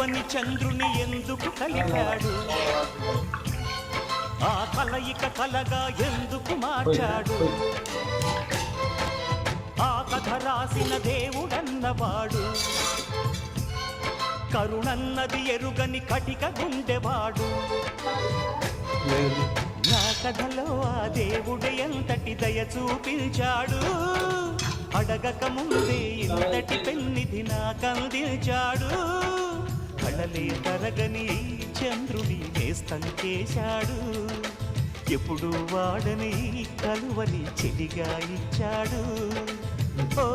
కలువని చంద్రుని ఎందుకు కలిపాడు ఆ కలయిక కలగా ఎందుకు మార్చాడు ఆ కథ రాసిన దేవుడన్నవాడు కరుణన్నది ఎరుగని కటిక గుండెవాడు నా కథలో ఆ దేవుడు ఎంతటి దయ చూపించాడు అడగక ముందే ఇంతటి పెన్నిధి నాకందించాడు కళలే తరగని చంద్రుని నేస్తం చేశాడు ఎప్పుడు వాడని కలువని చెలిగా ఇచ్చాడు ఓ